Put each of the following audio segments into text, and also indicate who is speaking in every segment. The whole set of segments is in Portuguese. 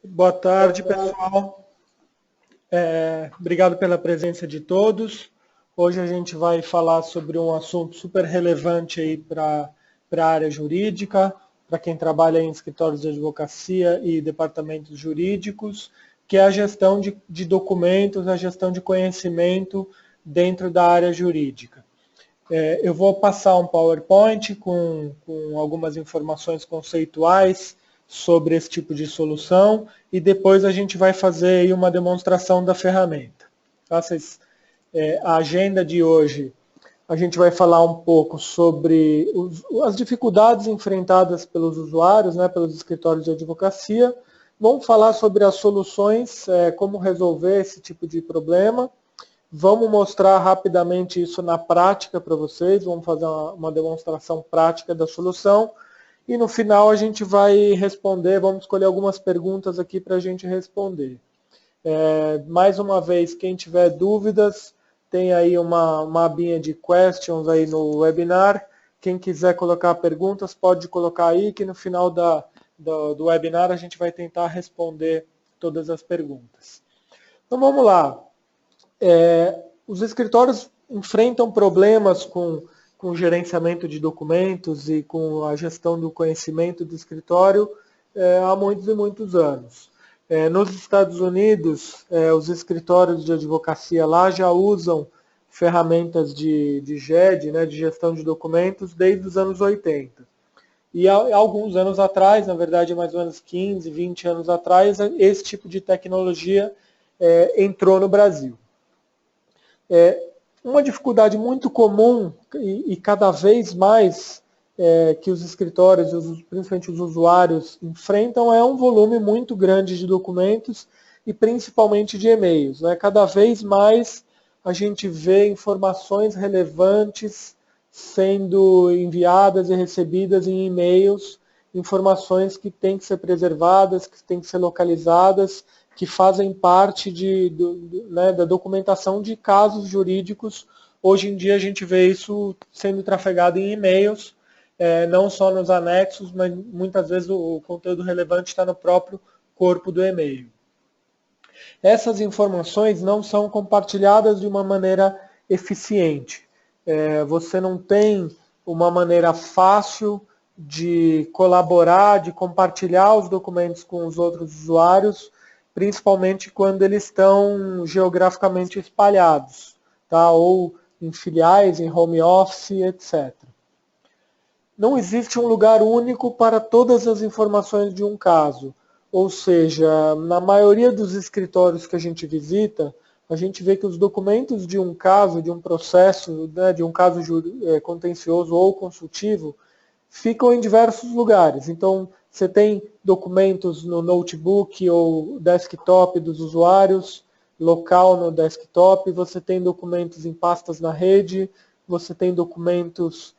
Speaker 1: Boa tarde, pessoal. Obrigado pela presença de todos. Hoje a gente vai falar sobre um assunto super relevante aí para a área jurídica, para quem trabalha em escritórios de advocacia e departamentos jurídicos, que é a gestão de documentos, a gestão de conhecimento dentro da área jurídica. Eu vou passar um PowerPoint com algumas informações conceituais sobre esse tipo de solução e depois a gente vai fazer aí uma demonstração da ferramenta. Tá? A agenda de hoje, a gente vai falar um pouco sobre as dificuldades enfrentadas pelos usuários, né, pelos escritórios de advocacia. Vamos falar sobre as soluções, como resolver esse tipo de problema. Vamos mostrar rapidamente isso na prática para vocês, vamos fazer uma demonstração prática da solução e no final a gente vai responder, vamos escolher algumas perguntas aqui para a gente responder. Mais uma vez, quem tiver dúvidas, tem aí uma abinha de questions aí no webinar. Quem quiser colocar perguntas, pode colocar aí, que no final do webinar a gente vai tentar responder todas as perguntas. Então vamos lá. Os escritórios enfrentam problemas com o gerenciamento de documentos e com a gestão do conhecimento do escritório há muitos e muitos anos. Nos Estados Unidos, os escritórios de advocacia lá já usam ferramentas de GED, né, de gestão de documentos, desde os anos 80. E há alguns anos atrás, na verdade mais ou menos 15, 20 anos atrás, esse tipo de tecnologia entrou no Brasil. Uma dificuldade muito comum e cada vez mais que os escritórios, principalmente os usuários, enfrentam é um volume muito grande de documentos e principalmente de e-mails. Né? Cada vez mais a gente vê informações relevantes sendo enviadas e recebidas em e-mails, informações que têm que ser preservadas, que têm que ser localizadas, que fazem parte da documentação de casos jurídicos. Hoje em dia a gente vê isso sendo trafegado em e-mails, não só nos anexos, mas muitas vezes o conteúdo relevante está no próprio corpo do e-mail. Essas informações não são compartilhadas de uma maneira eficiente. Você não tem uma maneira fácil de colaborar, de compartilhar os documentos com os outros usuários, principalmente quando eles estão geograficamente espalhados, tá? Ou em filiais, em home office, etc. Não existe um lugar único para todas as informações de um caso. Ou seja, na maioria dos escritórios que a gente visita, a gente vê que os documentos de um caso, de um processo, né, de um caso contencioso ou consultivo, ficam em diversos lugares. Então, você tem documentos no notebook ou desktop dos usuários, local no desktop, você tem documentos em pastas na rede, você tem documentos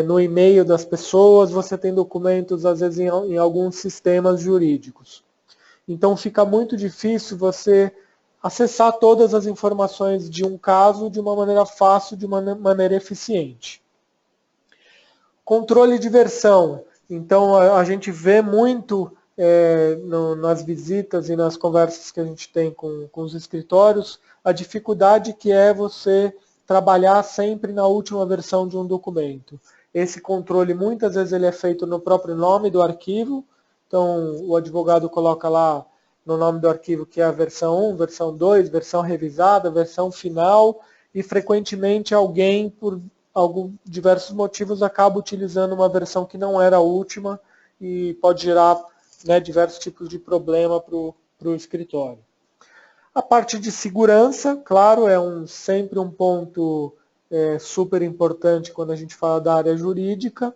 Speaker 1: no e-mail das pessoas, você tem documentos, às vezes, em alguns sistemas jurídicos. Então, fica muito difícil você acessar todas as informações de um caso de uma maneira fácil, de uma maneira eficiente. Controle de versão. Então, a gente vê muito nas visitas e nas conversas que a gente tem com os escritórios, a dificuldade que é você trabalhar sempre na última versão de um documento. Esse controle, muitas vezes, ele é feito no próprio nome do arquivo. Então, o advogado coloca lá no nome do arquivo que é a versão 1, versão 2, versão revisada, versão final, e frequentemente alguém, por diversos motivos, acaba utilizando uma versão que não era a última e pode gerar, né, diversos tipos de problema para o escritório. A parte de segurança, claro, é sempre um ponto super importante quando a gente fala da área jurídica,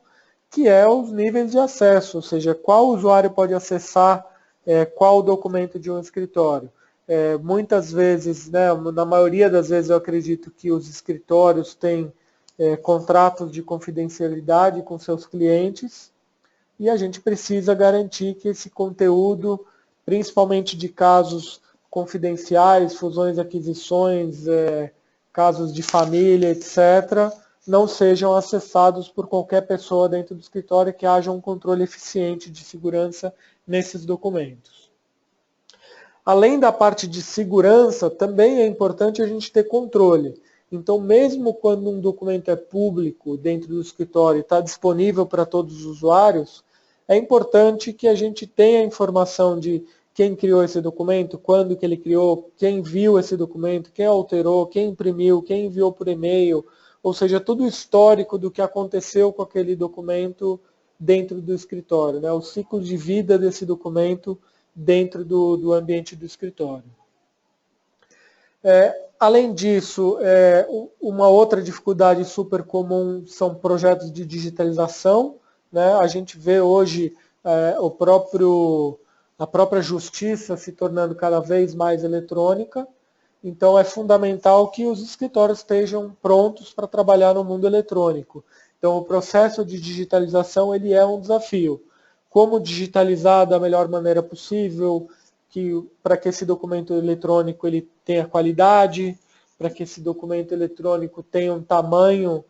Speaker 1: que é os níveis de acesso, ou seja, qual usuário pode acessar qual documento de um escritório. Muitas vezes, né, na maioria das vezes, eu acredito que os escritórios têm contratos de confidencialidade com seus clientes e a gente precisa garantir que esse conteúdo, principalmente de casos confidenciais, fusões, aquisições, casos de família, etc., não sejam acessados por qualquer pessoa dentro do escritório, que haja um controle eficiente de segurança nesses documentos. Além da parte de segurança, também é importante a gente ter controle. Então, mesmo quando um documento é público dentro do escritório e está disponível para todos os usuários, é importante que a gente tenha a informação de quem criou esse documento, quando que ele criou, quem viu esse documento, quem alterou, quem imprimiu, quem enviou por e-mail, ou seja, todo o histórico do que aconteceu com aquele documento dentro do escritório, né? O ciclo de vida desse documento dentro do ambiente do escritório. Além disso, uma outra dificuldade super comum são projetos de digitalização, né? A gente vê hoje a própria justiça se tornando cada vez mais eletrônica, então é fundamental que os escritórios estejam prontos para trabalhar no mundo eletrônico. Então o processo de digitalização ele é um desafio. Como digitalizar da melhor maneira possível, para que esse documento eletrônico ele tenha qualidade, para que esse documento eletrônico tenha um tamanho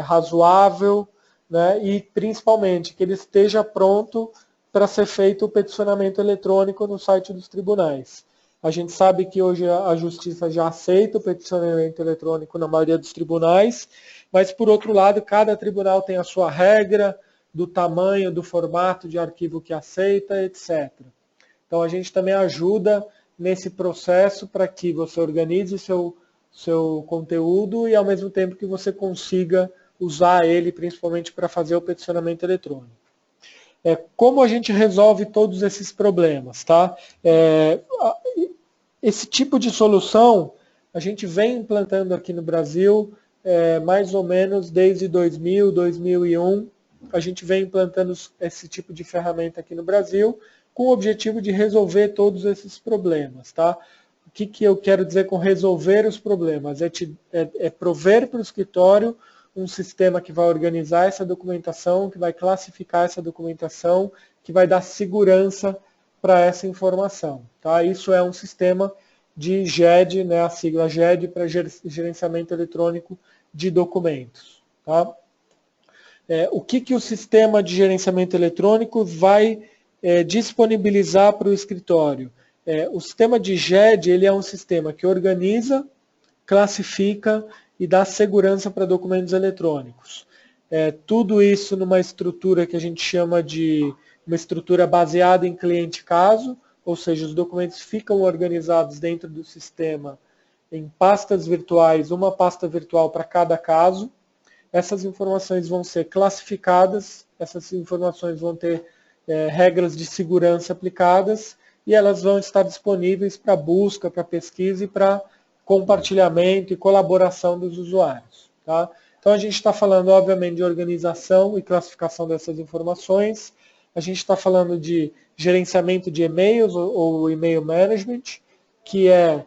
Speaker 1: razoável, né, e principalmente que ele esteja pronto para ser feito o peticionamento eletrônico no site dos tribunais. A gente sabe que hoje a Justiça já aceita o peticionamento eletrônico na maioria dos tribunais, mas por outro lado, cada tribunal tem a sua regra do tamanho, do formato de arquivo que aceita, etc. Então a gente também ajuda nesse processo para que você organize seu conteúdo e ao mesmo tempo que você consiga usar ele principalmente para fazer o peticionamento eletrônico. Como a gente resolve todos esses problemas, tá? Esse tipo de solução a gente vem implantando aqui no Brasil mais ou menos desde 2000, 2001, a gente vem implantando esse tipo de ferramenta aqui no Brasil com o objetivo de resolver todos esses problemas, tá? O que eu quero dizer com resolver os problemas? É prover para o escritório um sistema que vai organizar essa documentação, que vai classificar essa documentação, que vai dar segurança para essa informação, tá? Isso é um sistema de GED, né, a sigla GED para gerenciamento eletrônico de documentos, tá? O que o sistema de gerenciamento eletrônico vai disponibilizar para o escritório? O sistema de GED ele é um sistema que organiza, classifica e dá segurança para documentos eletrônicos. Tudo isso numa estrutura que a gente chama de uma estrutura baseada em cliente-caso, ou seja, os documentos ficam organizados dentro do sistema em pastas virtuais, uma pasta virtual para cada caso. Essas informações vão ser classificadas, essas informações vão ter regras de segurança aplicadas e elas vão estar disponíveis para busca, para pesquisa e para compartilhamento e colaboração dos usuários, tá? Então a gente está falando, obviamente, de organização e classificação dessas informações, a gente está falando de gerenciamento de e-mails ou e-mail management, que é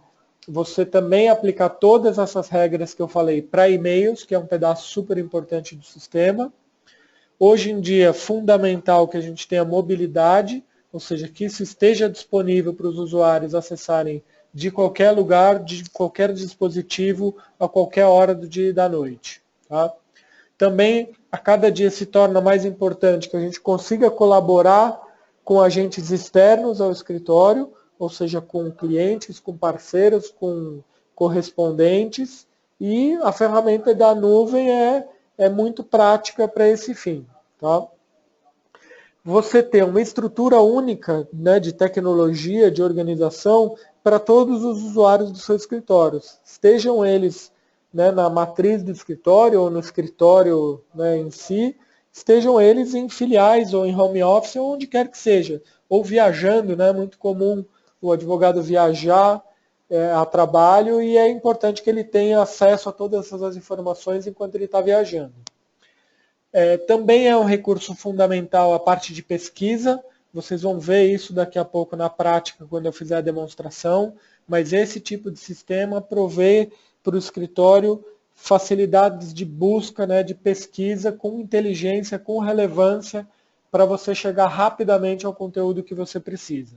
Speaker 1: você também aplicar todas essas regras que eu falei para e-mails, que é um pedaço super importante do sistema. Hoje em dia é fundamental que a gente tenha mobilidade, ou seja, que isso esteja disponível para os usuários acessarem de qualquer lugar, de qualquer dispositivo, a qualquer hora do dia e da noite, tá? Também, a cada dia se torna mais importante que a gente consiga colaborar com agentes externos ao escritório, ou seja, com clientes, com parceiros, com correspondentes, e a ferramenta da nuvem é muito prática para esse fim, tá? Você ter uma estrutura única, né, de tecnologia, de organização, para todos os usuários dos seus escritórios, estejam eles, né, na matriz do escritório ou no escritório, né, em si, estejam eles em filiais ou em home office ou onde quer que seja, ou viajando, né, muito comum o advogado viajar a trabalho e é importante que ele tenha acesso a todas essas informações enquanto ele está viajando. Também é um recurso fundamental a parte de pesquisa, vocês vão ver isso daqui a pouco na prática quando eu fizer a demonstração, mas esse tipo de sistema provê para o escritório facilidades de busca, né, de pesquisa com inteligência, com relevância, para você chegar rapidamente ao conteúdo que você precisa.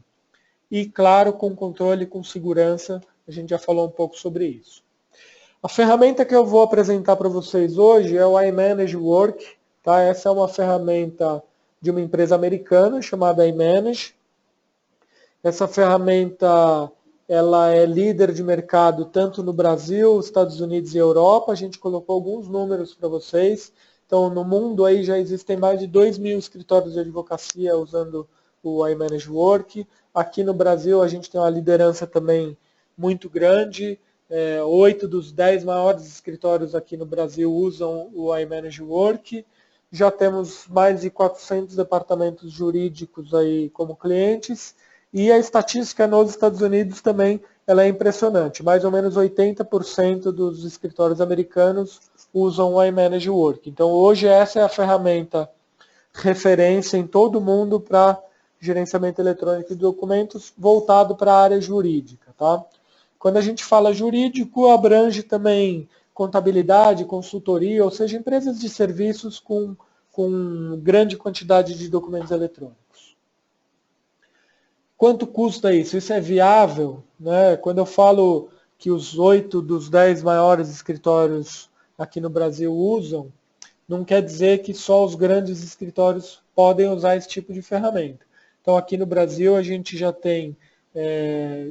Speaker 1: E, claro, com controle, com segurança, a gente já falou um pouco sobre isso. A ferramenta que eu vou apresentar para vocês hoje é o iManage Work. Tá? Essa é uma ferramenta de uma empresa americana chamada iManage. Essa ferramenta ela é líder de mercado tanto no Brasil, Estados Unidos e Europa. A gente colocou alguns números para vocês. Então, no mundo aí já existem mais de 2.000 escritórios de advocacia usando o iManage Work. Aqui no Brasil a gente tem uma liderança também muito grande. 8 dos 10 maiores escritórios aqui no Brasil usam o iManage Work. Já temos mais de 400 departamentos jurídicos aí como clientes. E a estatística nos Estados Unidos também ela é impressionante. Mais ou menos 80% dos escritórios americanos usam o iManage Work. Então hoje essa é a ferramenta referência em todo o mundo para gerenciamento eletrônico de documentos voltado para a área jurídica. Tá? Quando a gente fala jurídico, abrange também contabilidade, consultoria, ou seja, empresas de serviços com grande quantidade de documentos eletrônicos. Quanto custa isso? Isso é viável? Né? Quando eu falo que os 8 dos 10 maiores escritórios aqui no Brasil usam, não quer dizer que só os grandes escritórios podem usar esse tipo de ferramenta. Então aqui no Brasil a gente já tem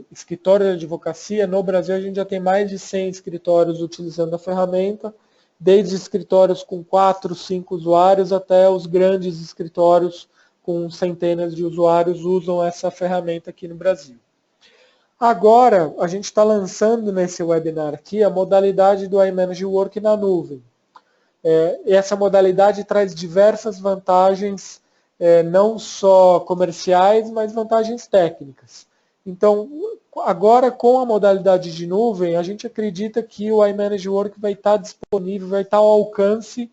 Speaker 1: escritório de advocacia. No Brasil a gente já tem mais de 100 escritórios utilizando a ferramenta, desde escritórios com 4, 5 usuários até os grandes escritórios com centenas de usuários usam essa ferramenta aqui no Brasil. Agora, a gente está lançando nesse webinar aqui a modalidade do iManage Work na nuvem. Essa modalidade traz diversas vantagens, não só comerciais, mas vantagens técnicas. Então, agora com a modalidade de nuvem, a gente acredita que o iManage Work vai estar disponível, vai estar ao alcance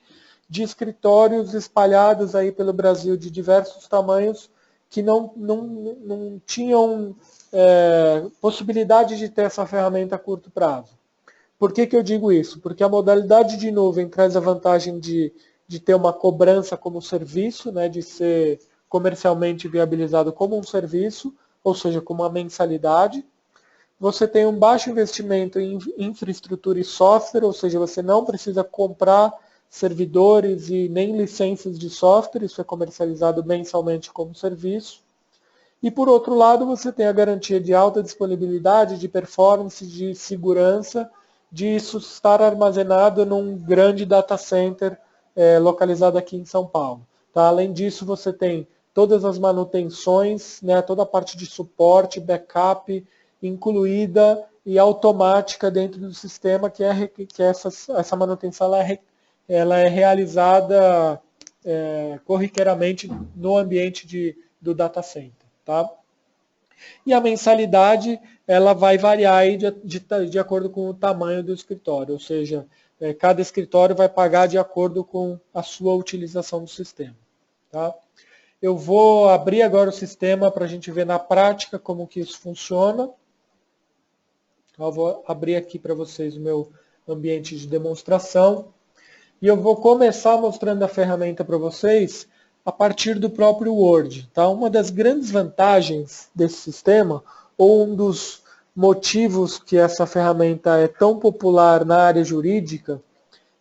Speaker 1: de escritórios espalhados aí pelo Brasil de diversos tamanhos que não tinham possibilidade de ter essa ferramenta a curto prazo. Por que eu digo isso? Porque a modalidade de nuvem traz a vantagem de ter uma cobrança como serviço, né, de ser comercialmente viabilizado como um serviço, ou seja, como uma mensalidade. Você tem um baixo investimento em infraestrutura e software, ou seja, você não precisa comprar servidores e nem licenças de software, isso é comercializado mensalmente como serviço. E por outro lado, você tem a garantia de alta disponibilidade, de performance, de segurança, de isso estar armazenado num grande data center localizado aqui em São Paulo. Tá? Além disso, você tem todas as manutenções, né, toda a parte de suporte, backup, incluída e automática dentro do sistema, que essa manutenção ela é realizada corriqueiramente no ambiente do data center. Tá? E a mensalidade ela vai variar aí de acordo com o tamanho do escritório, ou seja, cada escritório vai pagar de acordo com a sua utilização do sistema. Tá? Eu vou abrir agora o sistema para a gente ver na prática como que isso funciona. Eu vou abrir aqui para vocês o meu ambiente de demonstração. E eu vou começar mostrando a ferramenta para vocês a partir do próprio Word. Tá? Uma das grandes vantagens desse sistema, ou um dos motivos que essa ferramenta é tão popular na área jurídica,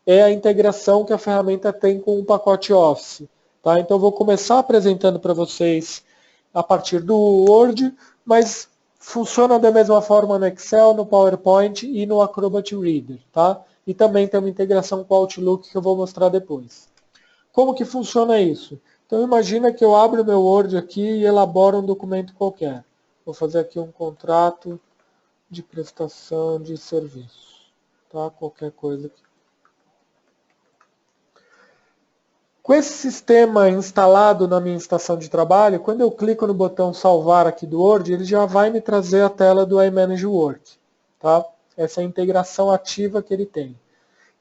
Speaker 1: é a integração que a ferramenta tem com o pacote Office. Tá? Então eu vou começar apresentando para vocês a partir do Word, mas funciona da mesma forma no Excel, no PowerPoint e no Acrobat Reader. Tá? E também tem uma integração com o Outlook que eu vou mostrar depois. Como que funciona isso? Então imagina que eu abro o meu Word aqui e elaboro um documento qualquer. Vou fazer aqui um contrato de prestação de serviço. Tá? Qualquer coisa aqui. Com esse sistema instalado na minha estação de trabalho, quando eu clico no botão salvar aqui do Word, ele já vai me trazer a tela do iManage Work. Tá? Essa é a integração ativa que ele tem.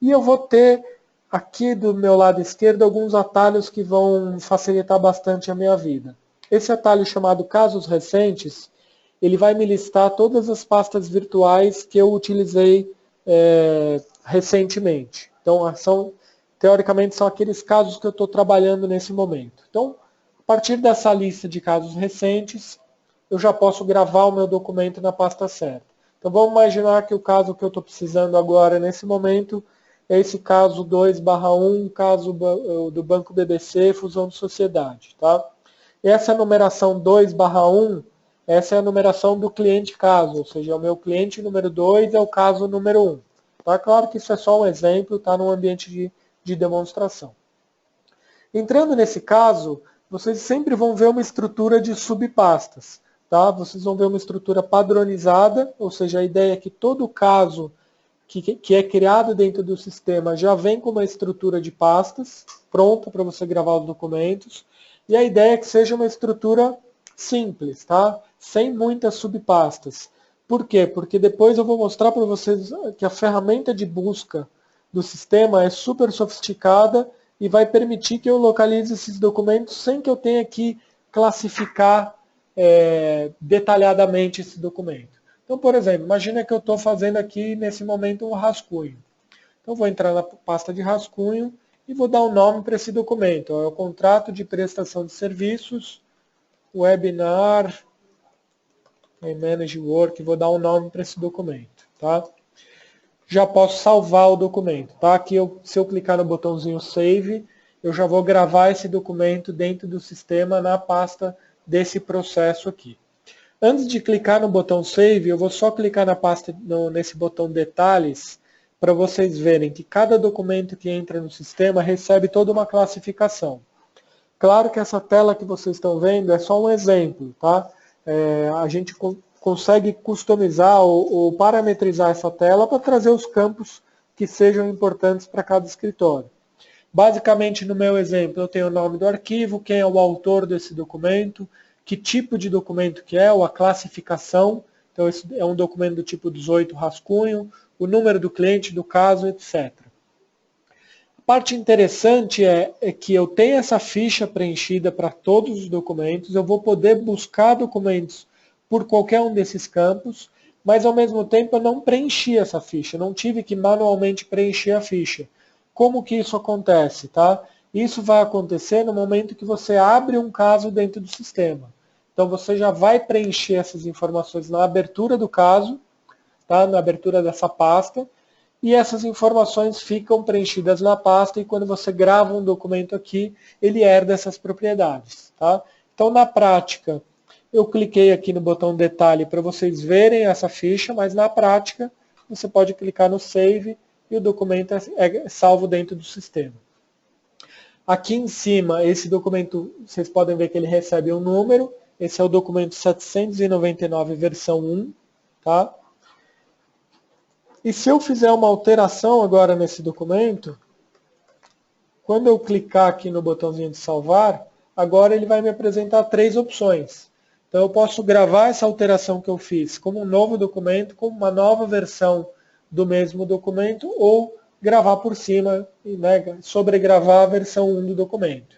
Speaker 1: E eu vou ter aqui do meu lado esquerdo alguns atalhos que vão facilitar bastante a minha vida. Esse atalho chamado Casos Recentes, ele vai me listar todas as pastas virtuais que eu utilizei recentemente. Então, teoricamente, são aqueles casos que eu estou trabalhando nesse momento. Então, a partir dessa lista de casos recentes, eu já posso gravar o meu documento na pasta certa. Então, vamos imaginar que o caso que eu estou precisando agora, nesse momento, é esse caso 2/1, caso do Banco BBC, fusão de sociedade. Tá? Essa numeração 2/1 essa é a numeração do cliente caso, ou seja, o meu cliente número 2 é o caso número 1. Tá? Claro que isso é só um exemplo, está num ambiente de demonstração. Entrando nesse caso, vocês sempre vão ver uma estrutura de subpastas. Tá? Vocês vão ver uma estrutura padronizada, ou seja, a ideia é que todo caso que é criado dentro do sistema já vem com uma estrutura de pastas, pronta para você gravar os documentos. E a ideia é que seja uma estrutura simples, tá? Sem muitas subpastas. Por quê? Porque depois eu vou mostrar para vocês que a ferramenta de busca do sistema é super sofisticada e vai permitir que eu localize esses documentos sem que eu tenha que classificar detalhadamente esse documento. Então, por exemplo, imagina que eu estou fazendo aqui nesse momento um rascunho. Então, vou entrar na pasta de rascunho e vou dar um nome para esse documento. É o contrato de prestação de serviços, webinar, manage work, vou dar um nome para esse documento. Tá? Já posso salvar o documento. Tá? Aqui, se eu clicar no botãozinho Save, eu já vou gravar esse documento dentro do sistema na pasta desse processo aqui. Antes de clicar no botão Save, eu vou só clicar na pasta, nesse botão Detalhes, para vocês verem que cada documento que entra no sistema recebe toda uma classificação. Claro que essa tela que vocês estão vendo é só um exemplo, tá? A gente consegue customizar ou parametrizar essa tela para trazer os campos que sejam importantes para cada escritório. Basicamente, no meu exemplo, eu tenho o nome do arquivo, quem é o autor desse documento, que tipo de documento que é, ou a classificação. Então, esse é um documento do tipo 18 rascunho, o número do cliente, do caso, etc. A parte interessante é que eu tenho essa ficha preenchida para todos os documentos, eu vou poder buscar documentos por qualquer um desses campos, mas ao mesmo tempo eu não preenchi essa ficha, não tive que manualmente preencher a ficha. Como que isso acontece? Tá? Isso vai acontecer no momento que você abre um caso dentro do sistema. Então você já vai preencher essas informações na abertura do caso, tá? Na abertura dessa pasta, e essas informações ficam preenchidas na pasta e quando você grava um documento aqui, ele herda essas propriedades. Tá? Então na prática, eu cliquei aqui no botão detalhe para vocês verem essa ficha, mas na prática você pode clicar no Save e o documento é salvo dentro do sistema. Aqui em cima, esse documento, vocês podem ver que ele recebe um número. Esse é o documento 799, versão 1. Tá? E se eu fizer uma alteração agora nesse documento, quando eu clicar aqui no botãozinho de salvar, agora ele vai me apresentar 3 opções. Então eu posso gravar essa alteração que eu fiz como um novo documento, como uma nova versão do mesmo documento, ou gravar por cima, né, sobregravar a versão 1 do documento.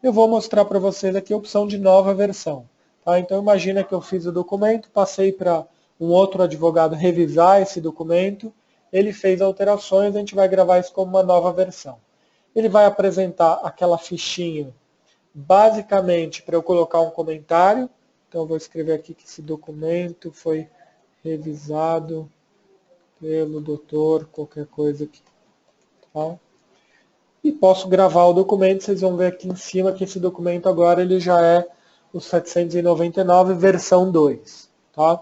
Speaker 1: Eu vou mostrar para vocês aqui a opção de nova versão. Tá? Então imagina que eu fiz o documento, passei para um outro advogado revisar esse documento, ele fez alterações, a gente vai gravar isso como uma nova versão. Ele vai apresentar aquela fichinha, basicamente para eu colocar um comentário. Então eu vou escrever aqui que esse documento foi revisado pelo doutor, qualquer coisa aqui. Tá? E posso gravar o documento, vocês vão ver aqui em cima que esse documento agora ele já é o 799 versão 2. Tá?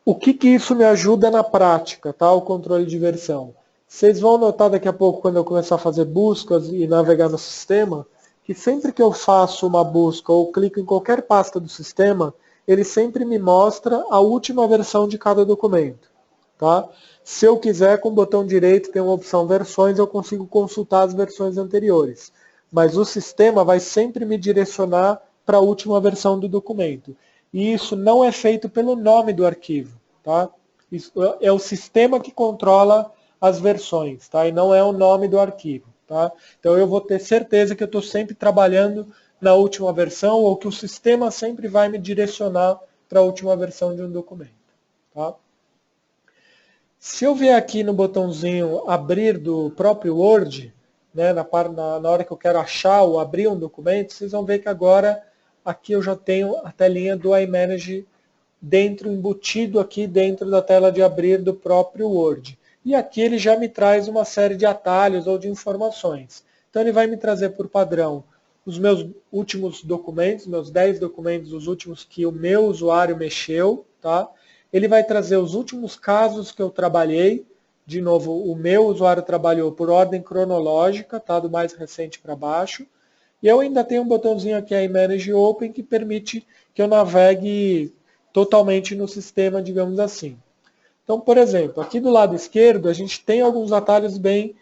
Speaker 1: O que isso me ajuda na prática, tá? O controle de versão. Vocês vão notar daqui a pouco, quando eu começar a fazer buscas e navegar no sistema, que sempre que eu faço uma busca ou clico em qualquer pasta do sistema, ele sempre me mostra a última versão de cada documento. Tá? Se eu quiser, com o botão direito tem uma opção versões, eu consigo consultar as versões anteriores. Mas o sistema vai sempre me direcionar para a última versão do documento. E isso não é feito pelo nome do arquivo. Tá? Isso é o sistema que controla as versões, tá? E não é o nome do arquivo. Tá? Então eu vou ter certeza que eu estou sempre trabalhando na última versão ou que o sistema sempre vai me direcionar para a última versão de um documento. Tá? Se eu vier aqui no botãozinho abrir do próprio Word, né, na hora que eu quero achar ou abrir um documento, vocês vão ver que agora aqui eu já tenho a telinha do iManage embutido aqui dentro da tela de abrir do próprio Word. E aqui ele já me traz uma série de atalhos ou de informações. Então ele vai me trazer por padrão os meus últimos documentos, meus 10 documentos, os últimos que o meu usuário mexeu, tá? Ele vai trazer os últimos casos que eu trabalhei. De novo, o meu usuário trabalhou por ordem cronológica, tá? Do mais recente para baixo. E eu ainda tenho um botãozinho aqui aí, Manage Open, que permite que eu navegue totalmente no sistema, digamos assim. Então, por exemplo, aqui do lado esquerdo, a gente tem alguns atalhos bem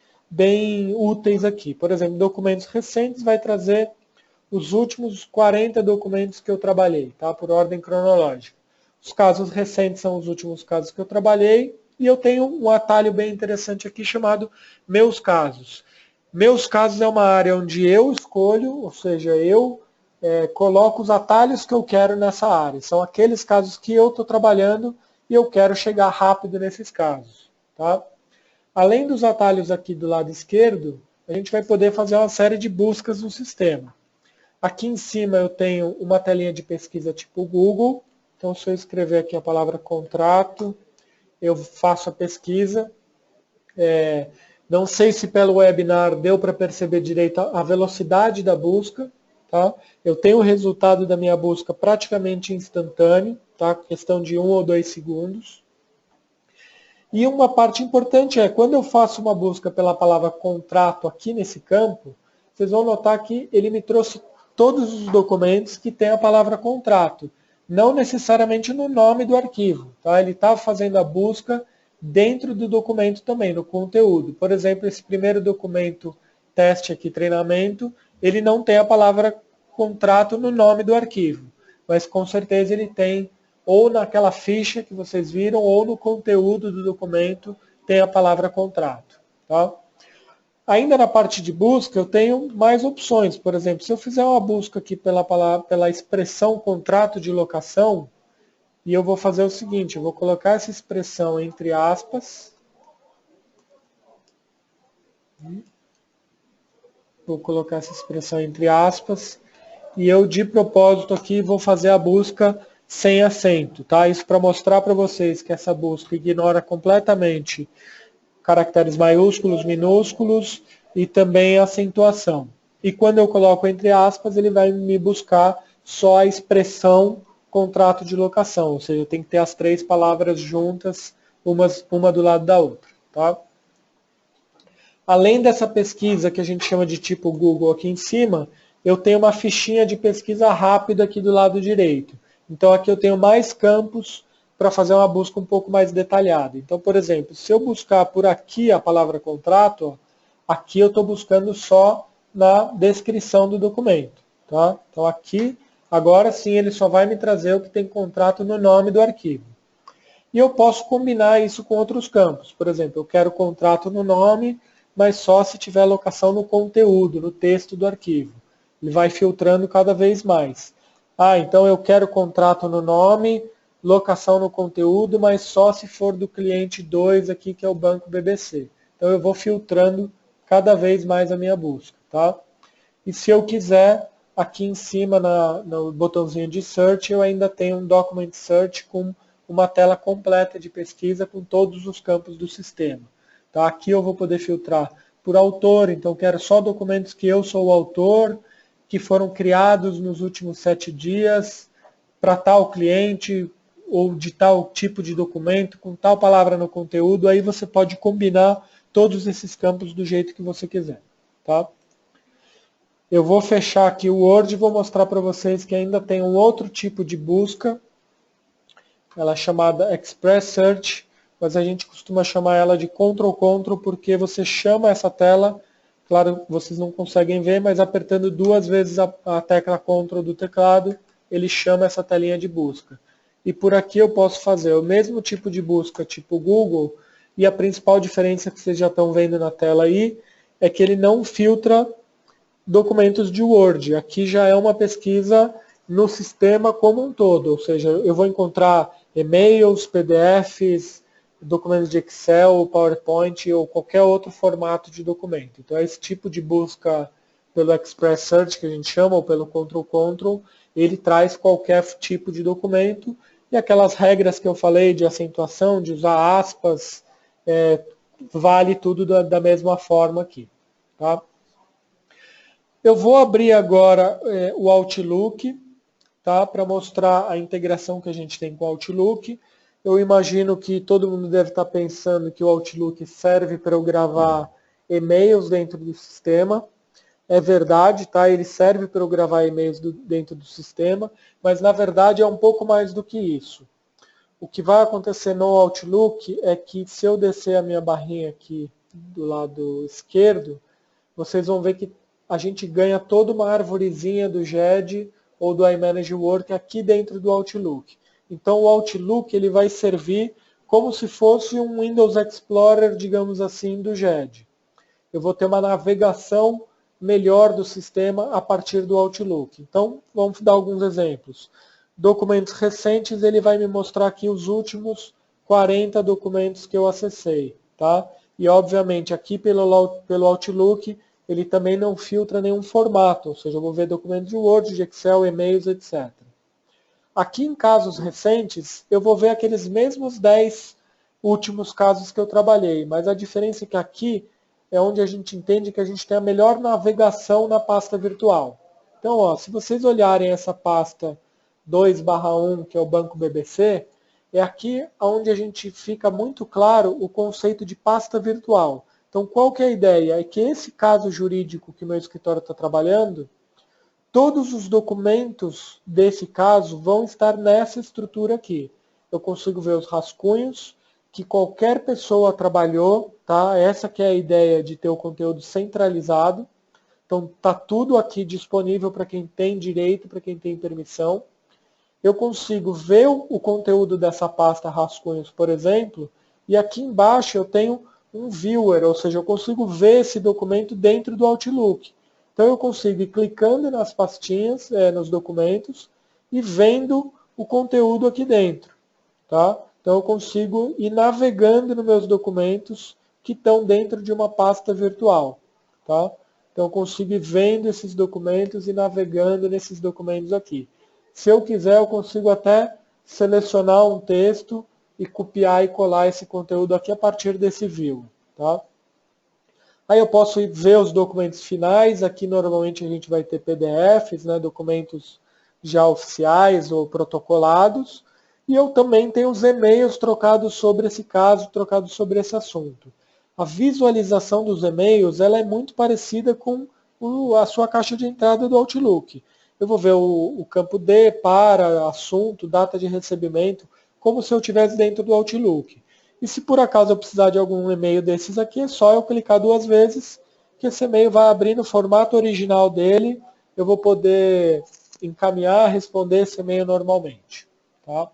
Speaker 1: úteis aqui. Por exemplo, documentos recentes vai trazer os últimos 40 documentos que eu trabalhei, tá? Por ordem cronológica. Os casos recentes são os últimos casos que eu trabalhei. E eu tenho um atalho bem interessante aqui chamado Meus Casos. Meus Casos é uma área onde eu escolho, ou seja, eu coloco os atalhos que eu quero nessa área. São aqueles casos que eu estou trabalhando e eu quero chegar rápido nesses casos. Tá? Além dos atalhos aqui do lado esquerdo, a gente vai poder fazer uma série de buscas no sistema. Aqui em cima eu tenho uma telinha de pesquisa tipo Google. Então, se eu escrever aqui a palavra contrato, eu faço a pesquisa. Não sei se pelo webinar deu para perceber direito a velocidade da busca. Tá? Eu tenho o resultado da minha busca praticamente instantâneo, tá? Questão de 1 ou 2 segundos. E uma parte importante é, quando eu faço uma busca pela palavra contrato aqui nesse campo, vocês vão notar que ele me trouxe todos os documentos que tem a palavra contrato, não necessariamente no nome do arquivo. Tá? Ele está fazendo a busca dentro do documento também, no conteúdo. Por exemplo, esse primeiro documento, teste aqui, treinamento, ele não tem a palavra contrato no nome do arquivo, mas com certeza ele tem, ou naquela ficha que vocês viram, ou no conteúdo do documento tem a palavra contrato. Tá? Ainda na parte de busca, eu tenho mais opções. Por exemplo, se eu fizer uma busca aqui pela expressão contrato de locação, e eu vou fazer o seguinte, eu vou colocar essa expressão entre aspas. Vou colocar essa expressão entre aspas. E eu, de propósito aqui, vou fazer a busca sem acento. Tá? Isso para mostrar para vocês que essa busca ignora completamente caracteres maiúsculos, minúsculos e também acentuação. E quando eu coloco entre aspas, ele vai me buscar só a expressão contrato de locação, ou seja, tem que ter as 3 palavras juntas, uma do lado da outra. Tá? Além dessa pesquisa que a gente chama de tipo Google aqui em cima, eu tenho uma fichinha de pesquisa rápida aqui do lado direito. Então aqui eu tenho mais campos para fazer uma busca um pouco mais detalhada. Então, por exemplo, se eu buscar por aqui a palavra contrato, ó, aqui eu estou buscando só na descrição do documento. Tá? Então aqui, agora sim, ele só vai me trazer o que tem contrato no nome do arquivo. E eu posso combinar isso com outros campos. Por exemplo, eu quero contrato no nome, mas só se tiver locação no conteúdo, no texto do arquivo. Ele vai filtrando cada vez mais. Ah, então eu quero contrato no nome, locação no conteúdo, mas só se for do cliente 2 aqui, que é o Banco BBC. Então eu vou filtrando cada vez mais a minha busca. Tá? E se eu quiser, aqui em cima no botãozinho de Search, eu ainda tenho um Document Search com uma tela completa de pesquisa com todos os campos do sistema. Tá? Aqui eu vou poder filtrar por autor, então quero só documentos que eu sou o autor, que foram criados nos últimos 7 dias, para tal cliente, ou de tal tipo de documento, com tal palavra no conteúdo, aí você pode combinar todos esses campos do jeito que você quiser. Tá? Eu vou fechar aqui o Word e vou mostrar para vocês que ainda tem um outro tipo de busca, ela é chamada Express Search, mas a gente costuma chamar ela de Ctrl+Ctrl porque você chama essa tela, claro, vocês não conseguem ver, mas apertando 2 vezes a tecla Ctrl do teclado, ele chama essa telinha de busca. E por aqui eu posso fazer o mesmo tipo de busca, tipo Google, e a principal diferença que vocês já estão vendo na tela aí, é que ele não filtra documentos de Word. Aqui já é uma pesquisa no sistema como um todo, ou seja, eu vou encontrar e-mails, PDFs, documentos de Excel, PowerPoint ou qualquer outro formato de documento. Então, esse tipo de busca pelo Express Search, que a gente chama, ou pelo Ctrl+Ctrl, ele traz qualquer tipo de documento e aquelas regras que eu falei de acentuação, de usar aspas, vale tudo da mesma forma aqui. Tá? Eu vou abrir agora o Outlook, tá? Para mostrar a integração que a gente tem com o Outlook. Eu imagino que todo mundo deve estar pensando que o Outlook serve para eu gravar e-mails dentro do sistema. É verdade, tá? Ele serve para eu gravar e-mails dentro do sistema, mas na verdade é um pouco mais do que isso. O que vai acontecer no Outlook é que se eu descer a minha barrinha aqui do lado esquerdo, vocês vão ver que a gente ganha toda uma arvorezinha do GED ou do iManage Work aqui dentro do Outlook. Então o Outlook ele vai servir como se fosse um Windows Explorer, digamos assim, do GED. Eu vou ter uma navegação melhor do sistema a partir do Outlook. Então, vamos dar alguns exemplos. Documentos recentes, ele vai me mostrar aqui os últimos 40 documentos que eu acessei. Tá? E, obviamente, aqui pelo Outlook, ele também não filtra nenhum formato, ou seja, eu vou ver documentos de Word, de Excel, e-mails, etc. Aqui em casos recentes, eu vou ver aqueles mesmos 10 últimos casos que eu trabalhei, mas a diferença é que aqui é onde a gente entende que a gente tem a melhor navegação na pasta virtual. Então, ó, se vocês olharem essa pasta 2/1, que é o Banco BBC, é aqui onde a gente fica muito claro o conceito de pasta virtual. Então, qual que é a ideia? É que esse caso jurídico que meu escritório está trabalhando, todos os documentos desse caso vão estar nessa estrutura aqui. Eu consigo ver os rascunhos que qualquer pessoa trabalhou, tá? Essa que é a ideia de ter o conteúdo centralizado. Então, está tudo aqui disponível para quem tem direito, para quem tem permissão. Eu consigo ver o conteúdo dessa pasta rascunhos, por exemplo, e aqui embaixo eu tenho um viewer, ou seja, eu consigo ver esse documento dentro do Outlook. Então eu consigo ir clicando nas pastinhas, nos documentos, e vendo o conteúdo aqui dentro. Tá? Então eu consigo ir navegando nos meus documentos que estão dentro de uma pasta virtual. Tá? Então eu consigo ir vendo esses documentos e navegando nesses documentos aqui. Se eu quiser, eu consigo até selecionar um texto e copiar e colar esse conteúdo aqui a partir desse view. Tá? Aí eu posso ver os documentos finais. Aqui normalmente a gente vai ter PDFs, né, documentos já oficiais ou protocolados. E eu também tenho os e-mails trocados sobre esse caso, trocados sobre esse assunto. A visualização dos e-mails ela é muito parecida com a sua caixa de entrada do Outlook. Eu vou ver o campo D, para, assunto, data de recebimento, como se eu estivesse dentro do Outlook. E se por acaso eu precisar de algum e-mail desses aqui, é só eu clicar 2 vezes, que esse e-mail vai abrir no formato original dele, eu vou poder encaminhar, responder esse e-mail normalmente. Tá?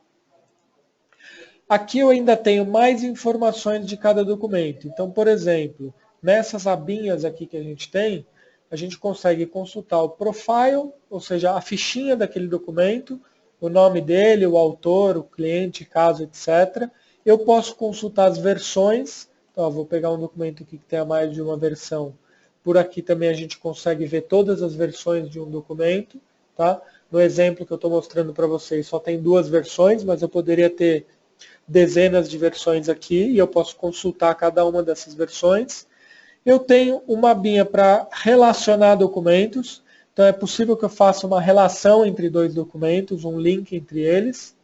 Speaker 1: Aqui eu ainda tenho mais informações de cada documento. Então, por exemplo, nessas abinhas aqui que a gente consegue consultar o profile, ou seja, a fichinha daquele documento, o nome dele, o autor, o cliente, caso, etc. Eu posso consultar as versões. Então, eu vou pegar um documento aqui que tenha mais de uma versão. Por aqui também a gente consegue ver todas as versões de um documento. Tá? No exemplo que eu estou mostrando para vocês, só tem 2 versões, mas eu poderia ter dezenas de versões aqui e eu posso consultar cada uma dessas versões. Eu tenho uma abinha para relacionar documentos, então é possível que eu faça uma relação entre 2 documentos, um link entre eles.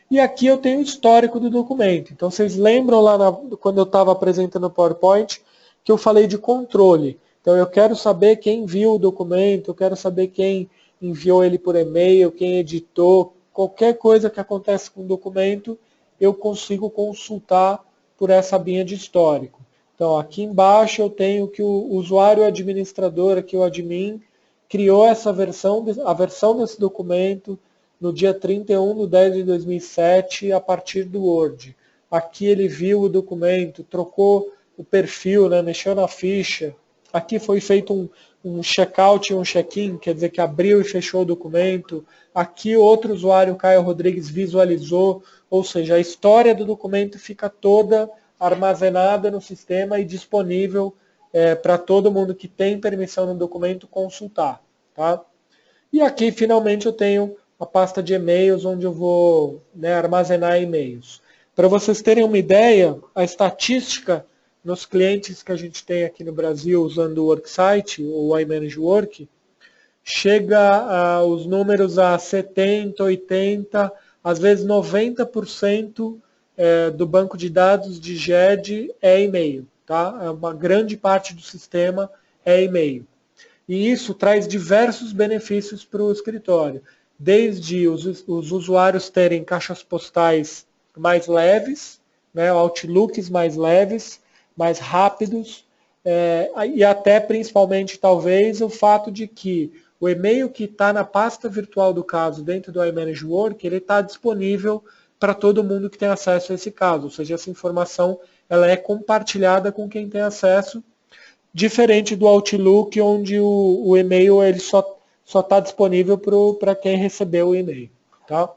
Speaker 1: E aqui eu tenho o histórico do documento. Então vocês lembram lá quando eu estava apresentando o PowerPoint que eu falei de controle. Então eu quero saber quem viu o documento, eu quero saber quem enviou ele por e-mail, quem editou, qualquer coisa que acontece com o documento, eu consigo consultar por essa abinha de histórico. Então, aqui embaixo eu tenho que o usuário administrador, aqui o admin, criou essa versão, a versão desse documento no dia 31/10/2007 a partir do Word. Aqui ele viu o documento, trocou o perfil, né, mexeu na ficha. Aqui foi feito um check-out e um check-in, quer dizer que abriu e fechou o documento. Aqui outro usuário, Caio Rodrigues, visualizou, ou seja, a história do documento fica toda armazenada no sistema e disponível para todo mundo que tem permissão no documento consultar. Tá? E aqui, finalmente, eu tenho a pasta de e-mails, onde eu vou, né, armazenar e-mails. Para vocês terem uma ideia, a estatística nos clientes que a gente tem aqui no Brasil usando o Worksite, ou o iManage Work, chega os números a 70, 80, às vezes 90% do banco de dados de GED é e-mail. Tá? Uma grande parte do sistema é e-mail. E isso traz diversos benefícios para o escritório, desde os usuários terem caixas postais mais leves, né, outlooks mais leves, mais rápidos, e até principalmente talvez o fato de que o e-mail que está na pasta virtual do caso dentro do iManage Work, ele está disponível para todo mundo que tem acesso a esse caso, ou seja, essa informação ela é compartilhada com quem tem acesso, diferente do Outlook, onde o e-mail ele só está disponível para quem recebeu o e-mail. Tá?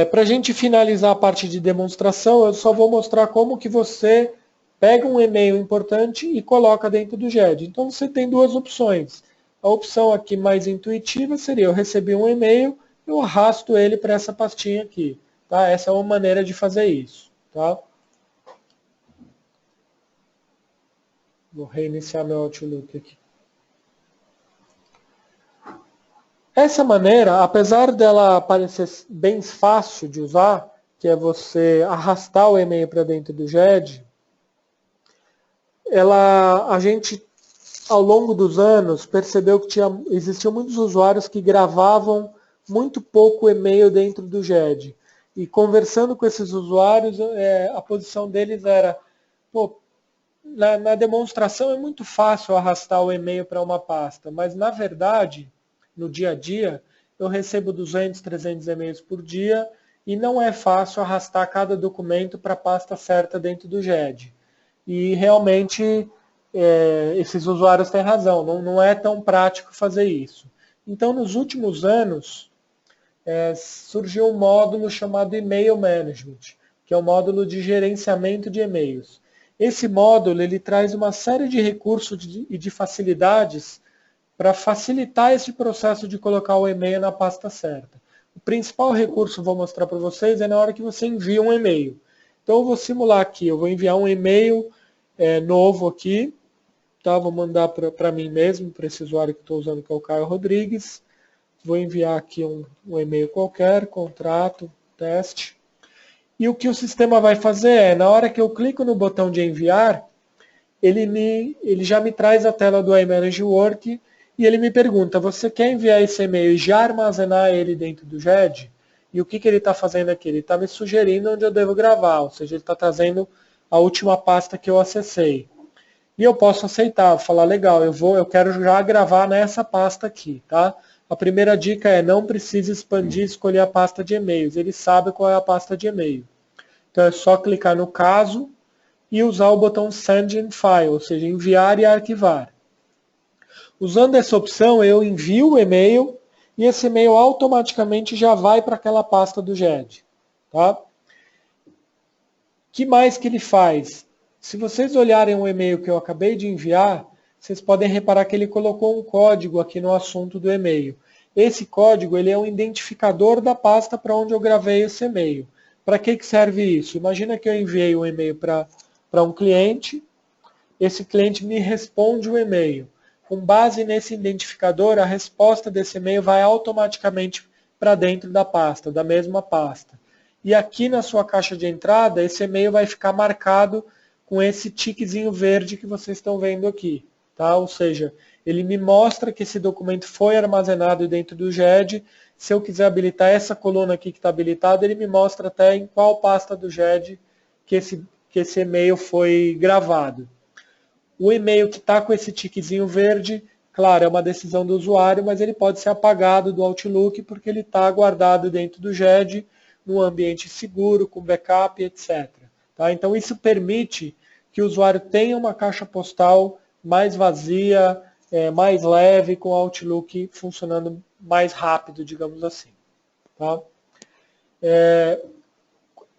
Speaker 1: Para a gente finalizar a parte de demonstração, eu só vou mostrar como que você pega um e-mail importante e coloca dentro do GED. Então você tem duas opções. A opção aqui mais intuitiva seria, eu recebi um e-mail, eu arrasto ele para essa pastinha aqui. Tá? Essa é uma maneira de fazer isso. Tá? Vou reiniciar meu Outlook aqui. Essa maneira, apesar dela parecer bem fácil de usar, que é você arrastar o e-mail para dentro do GED, a gente, ao longo dos anos, percebeu que existiam muitos usuários que gravavam muito pouco e-mail dentro do GED. E conversando com esses usuários, a posição deles era, pô, na demonstração é muito fácil arrastar o e-mail para uma pasta, mas na verdade, no dia a dia, eu recebo 200, 300 e-mails por dia e não é fácil arrastar cada documento para a pasta certa dentro do GED. E realmente esses usuários têm razão, não é tão prático fazer isso. Então, nos últimos anos, surgiu um módulo chamado Email Management, que é o módulo de gerenciamento de e-mails. Esse módulo ele traz uma série de recursos e de facilidades para facilitar esse processo de colocar o e-mail na pasta certa. O principal recurso, vou mostrar para vocês, é na hora que você envia um e-mail. Então eu vou simular aqui, eu vou enviar um e-mail novo aqui, tá? Vou mandar para mim mesmo, para esse usuário que estou usando, que é o Caio Rodrigues. Vou enviar aqui um e-mail qualquer, contrato, teste. E o que o sistema vai fazer na hora que eu clico no botão de enviar, ele já me traz a tela do iManage Work e ele me pergunta, você quer enviar esse e-mail e já armazenar ele dentro do GED? E o que ele está fazendo aqui? Ele está me sugerindo onde eu devo gravar, ou seja, ele está trazendo a última pasta que eu acessei. E eu posso aceitar, falar, legal, eu quero já gravar nessa pasta aqui, tá? A primeira dica é não precisa expandir e escolher a pasta de e-mails, ele sabe qual é a pasta de e-mail. Então é só clicar no caso e usar o botão Send in File, ou seja, enviar e arquivar. Usando essa opção, eu envio o e-mail e esse e-mail automaticamente já vai para aquela pasta do GED. Tá? O que mais que ele faz? Se vocês olharem o e-mail que eu acabei de enviar, vocês podem reparar que ele colocou um código aqui no assunto do e-mail. Esse código ele é um identificador da pasta para onde eu gravei esse e-mail. Para que serve isso? Imagina que eu enviei um e-mail para um cliente, esse cliente me responde o e-mail. Com base nesse identificador, a resposta desse e-mail vai automaticamente para dentro da pasta, da mesma pasta. E aqui na sua caixa de entrada, esse e-mail vai ficar marcado com esse tiquezinho verde que vocês estão vendo aqui. Tá? Ou seja, ele me mostra que esse documento foi armazenado dentro do GED. Se eu quiser habilitar essa coluna aqui que está habilitada, ele me mostra até em qual pasta do GED que esse e-mail foi gravado. O e-mail que está com esse tiquezinho verde, claro, é uma decisão do usuário, mas ele pode ser apagado do Outlook porque ele está guardado dentro do GED, num ambiente seguro, com backup, etc. Tá? Então isso permite que o usuário tenha uma caixa postal mais vazia, mais leve, com o Outlook funcionando mais rápido, digamos assim. Tá?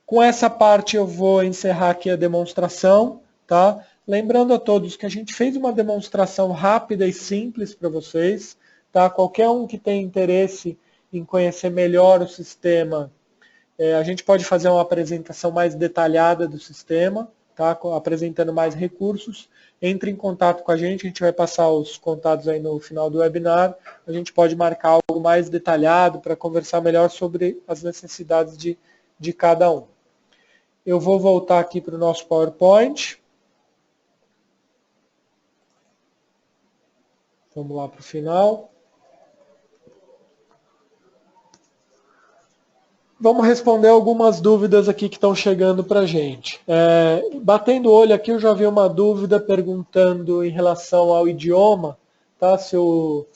Speaker 1: Com essa parte eu vou encerrar aqui a demonstração. Tá? Lembrando a todos que a gente fez uma demonstração rápida e simples para vocês. Tá? Qualquer um que tenha interesse em conhecer melhor o sistema, a gente pode fazer uma apresentação mais detalhada do sistema, tá? Apresentando mais recursos. entre em contato com a gente vai passar os contatos aí no final do webinar, a gente pode marcar algo mais detalhado para conversar melhor sobre as necessidades de cada um. Eu vou voltar aqui para o nosso PowerPoint. Vamos lá para o final. Vamos responder algumas dúvidas aqui que estão chegando para a gente. Batendo o olho aqui, eu já vi uma dúvida perguntando em relação ao idioma, tá? Se o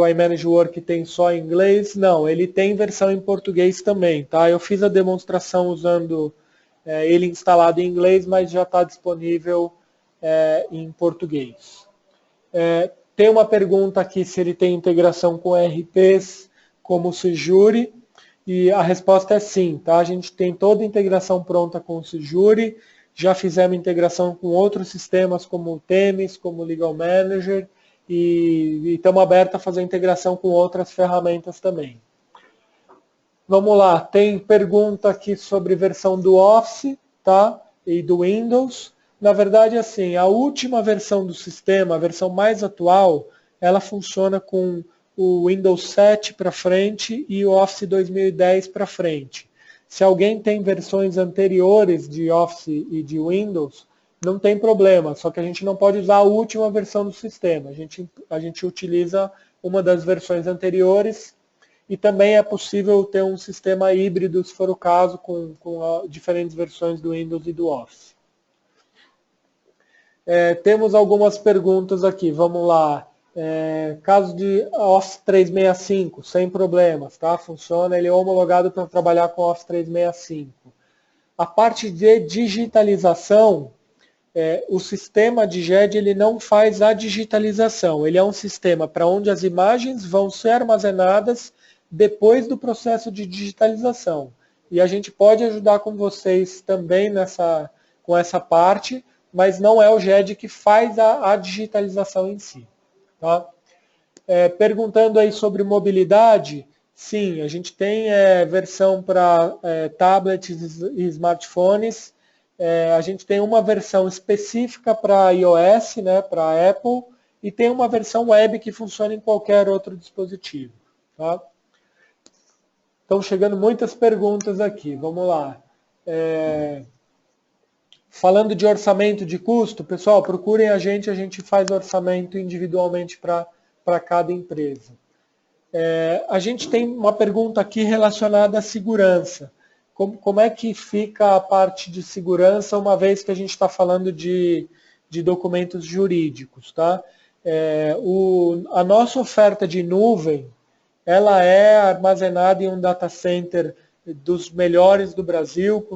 Speaker 1: iManage Work tem só em inglês. Não, ele tem versão em português também, tá? Eu fiz a demonstração usando ele instalado em inglês, mas já está disponível em português. Tem uma pergunta aqui se ele tem integração com ERPs como o Sejuri. E a resposta é sim, tá? A gente tem toda a integração pronta com o Sejuri, já fizemos integração com outros sistemas como o Temis, como o Legal Manager, e estamos abertos a fazer integração com outras ferramentas também. Vamos lá, tem pergunta aqui sobre versão do Office, tá? E do Windows. Na verdade, assim, a última versão do sistema, a versão mais atual, ela funciona com o Windows 7 para frente e o Office 2010 para frente. Se alguém tem versões anteriores de Office e de Windows, não tem problema, só que a gente não pode usar a última versão do sistema. A gente utiliza uma das versões anteriores e também é possível ter um sistema híbrido, se for o caso, com diferentes versões do Windows e do Office. Temos algumas perguntas aqui, vamos lá. Caso de Office 365, sem problemas, tá? Funciona, ele é homologado para trabalhar com Office 365. A parte de digitalização, o sistema de GED ele não faz a digitalização, ele é um sistema para onde as imagens vão ser armazenadas depois do processo de digitalização. E a gente pode ajudar com vocês também com essa parte, mas não é o GED que faz a digitalização em si. Tá? Perguntando aí sobre mobilidade, sim, a gente tem versão para tablets e smartphones, a gente tem uma versão específica para iOS, né, para Apple, e tem uma versão web que funciona em qualquer outro dispositivo. Tá? Estão chegando muitas perguntas aqui, vamos lá. Falando de orçamento de custo, pessoal, procurem a gente faz orçamento individualmente para cada empresa. A gente tem uma pergunta aqui relacionada à segurança. Como é que fica a parte de segurança, uma vez que a gente está falando de documentos jurídicos, tá? A nossa oferta de nuvem, ela é armazenada em um data center dos melhores do Brasil,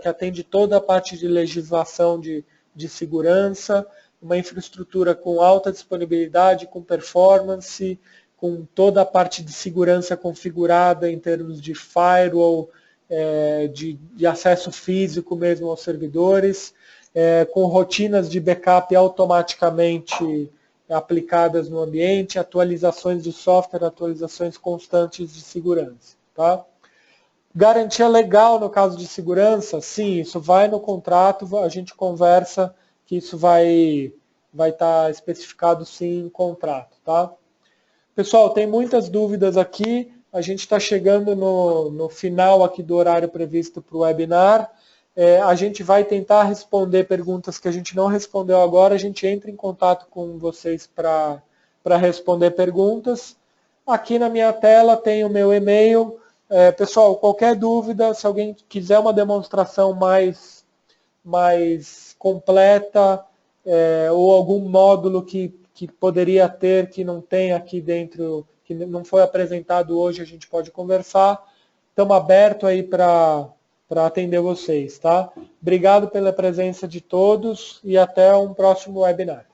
Speaker 1: que atende toda a parte de legislação de segurança, uma infraestrutura com alta disponibilidade, com performance, com toda a parte de segurança configurada em termos de firewall, de acesso físico mesmo aos servidores, com rotinas de backup automaticamente aplicadas no ambiente, atualizações de software, atualizações constantes de segurança. Tá? Garantia legal no caso de segurança, sim, isso vai no contrato, a gente conversa que isso vai estar especificado sim em contrato. Tá? Pessoal, tem muitas dúvidas aqui, a gente está chegando no final aqui do horário previsto para o webinar. A gente vai tentar responder perguntas que a gente não respondeu agora, a gente entra em contato com vocês para responder perguntas. Aqui na minha tela tem o meu e-mail. Pessoal, qualquer dúvida, se alguém quiser uma demonstração mais completa, ou algum módulo que poderia ter, que não tem aqui dentro, que não foi apresentado hoje, a gente pode conversar. Estamos abertos aí para atender vocês, tá? Obrigado pela presença de todos e até um próximo webinar.